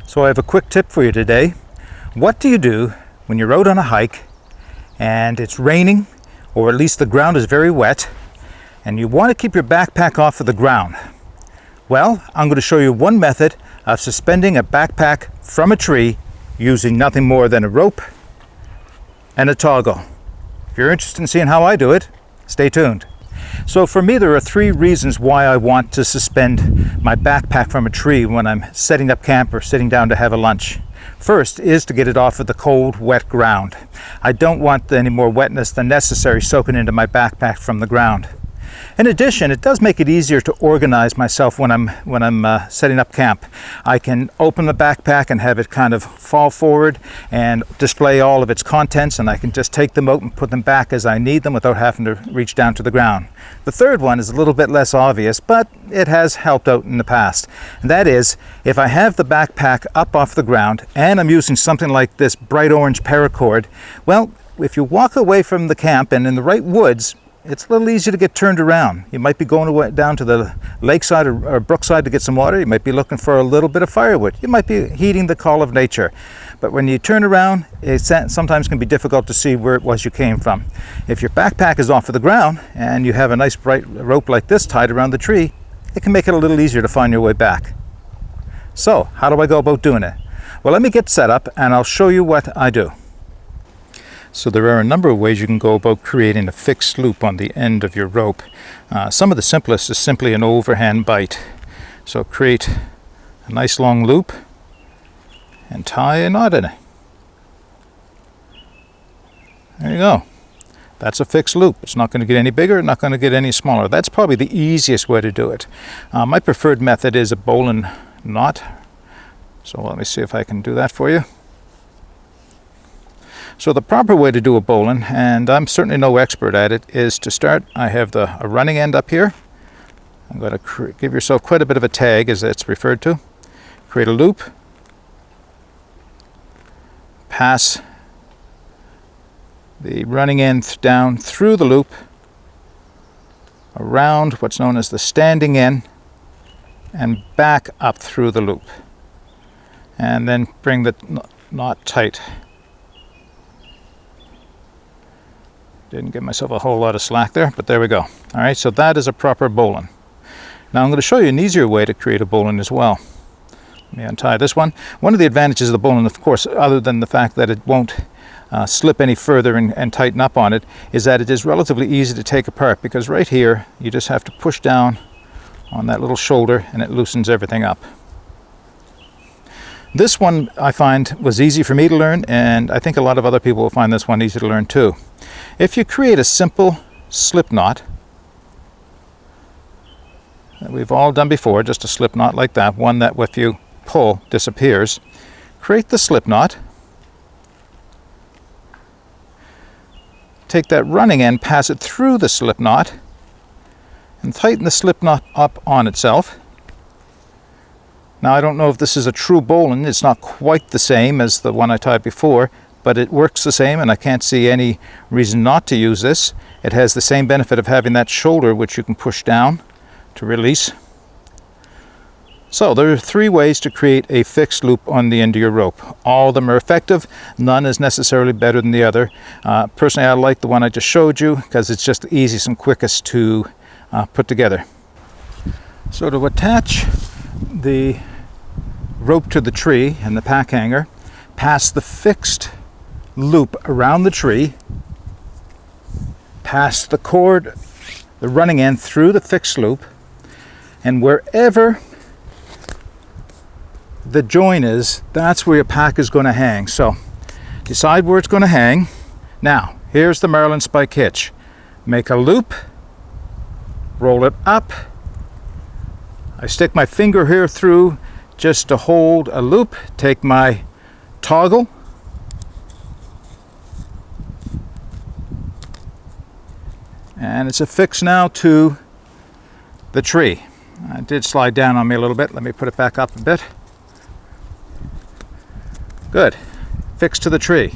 So I have a quick tip for you today. What do you do when you're out on a hike and it's raining, or at least the ground is very wet, and you want to keep your backpack off of the ground? Well, I'm going to show you one method of suspending a backpack from a tree using nothing more than a rope and a toggle. If you're interested in seeing how I do it, stay tuned. So for me, there are three reasons why I want to suspend my backpack from a tree when I'm setting up camp or sitting down to have a lunch. First is to get it off of the cold, wet ground. I don't want any more wetness than necessary soaking into my backpack from the ground. In addition, it does make it easier to organize myself when I'm setting up camp. I can open the backpack and have it kind of fall forward and display all of its contents, and I can just take them out and put them back as I need them without having to reach down to the ground. The third one is a little bit less obvious, but it has helped out in the past. And that is, if I have the backpack up off the ground and I'm using something like this bright orange paracord, well, if you walk away from the camp and in the right woods, it's a little easier to get turned around. You might be going down to the lakeside or brookside to get some water. You might be looking for a little bit of firewood. You might be heeding the call of nature. But when you turn around, it sometimes can be difficult to see where it was you came from. If your backpack is off of the ground and you have a nice bright rope like this tied around the tree, it can make it a little easier to find your way back. So, how do I go about doing it? Well, let me get set up and I'll show you what I do. So there are a number of ways you can go about creating a fixed loop on the end of your rope. Some of the simplest is simply an overhand bight. So create a nice long loop and tie a knot in it. There you go. That's a fixed loop. It's not going to get any bigger, not going to get any smaller. That's probably the easiest way to do it. My preferred method is a bowline knot. So let me see if I can do that for you. So the proper way to do a bowline, and I'm certainly no expert at it, is to start. I have a running end up here. I'm going to give yourself quite a bit of a tag, as it's referred to. Create a loop. Pass the running end down through the loop, around what's known as the standing end, and back up through the loop. And then bring the knot tight. Didn't give myself a whole lot of slack there, but there we go. All right, so that is a proper bowline. Now I'm going to show you an easier way to create a bowline as well. Let me untie this one. One of the advantages of the bowline, of course, other than the fact that it won't slip any further and tighten up on it, is that it is relatively easy to take apart, because right here you just have to push down on that little shoulder and it loosens everything up. This one I find was easy for me to learn, and I think a lot of other people will find this one easy to learn too. If you create a simple slip knot that we've all done before, just a slip knot like that, one that if you pull disappears, create the slip knot, take that running end, pass it through the slip knot, and tighten the slip knot up on itself. Now I don't know if this is a true bowline. It's not quite the same as the one I tied before, but it works the same, and I can't see any reason not to use this. It has the same benefit of having that shoulder which you can push down to release. So there are three ways to create a fixed loop on the end of your rope. All of them are effective. None is necessarily better than the other. Personally, I like the one I just showed you because it's just the easiest and quickest to put together. So to attach the rope to the tree and the pack hanger, pass the fixed loop around the tree, pass the cord, the running end through the fixed loop, and wherever the join is, that's where your pack is going to hang. So decide where it's going to hang. Now here's the Marlin spike hitch. Make a loop, roll it up. I stick my finger here through just to hold a loop, take my toggle, and it's affixed now to the tree. It did slide down on me a little bit. Let me put it back up a bit. Good. Fixed to the tree.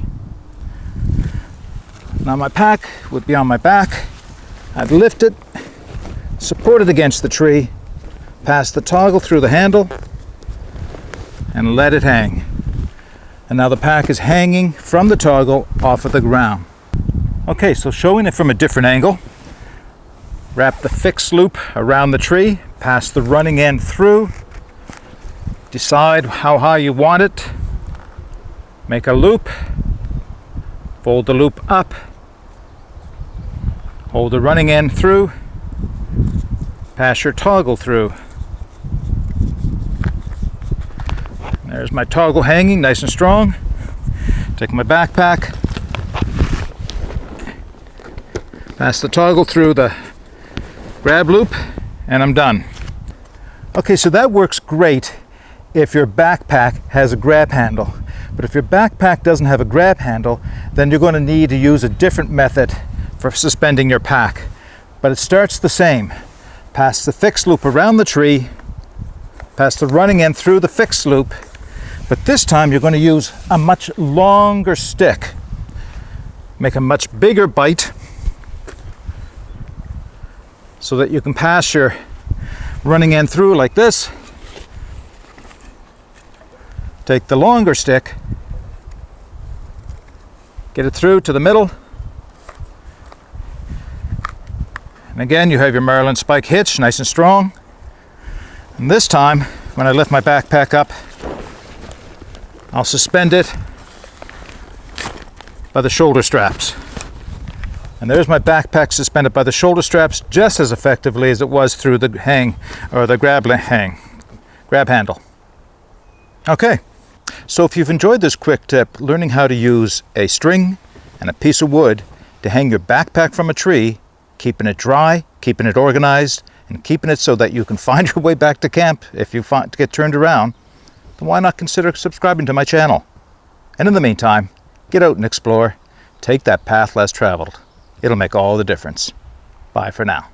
Now my pack would be on my back. I'd lift it, support it against the tree, pass the toggle through the handle, and let it hang. And now the pack is hanging from the toggle off of the ground. Okay, so showing it from a different angle. Wrap the fixed loop around the tree, pass the running end through, decide how high you want it, make a loop, fold the loop up, hold the running end through, pass your toggle through. There's my toggle hanging nice and strong. Take my backpack, pass the toggle through the grab loop, and I'm done. Okay, so that works great if your backpack has a grab handle. But if your backpack doesn't have a grab handle, then you're going to need to use a different method for suspending your pack. But it starts the same. Pass the fixed loop around the tree, pass the running end through the fixed loop, but this time you're going to use a much longer stick. Make a much bigger bite so that you can pass your running end through like this. Take the longer stick, get it through to the middle, and again you have your Marlin spike hitch nice and strong. And this time, when I lift my backpack up, I'll suspend it by the shoulder straps. And there's my backpack suspended by the shoulder straps just as effectively as it was through the hang, or the grab handle. Okay, so if you've enjoyed this quick tip, learning how to use a string and a piece of wood to hang your backpack from a tree, keeping it dry, keeping it organized, and keeping it so that you can find your way back to camp if you get turned around, then why not consider subscribing to my channel? And in the meantime, get out and explore. Take that path less traveled. It'll make all the difference. Bye for now.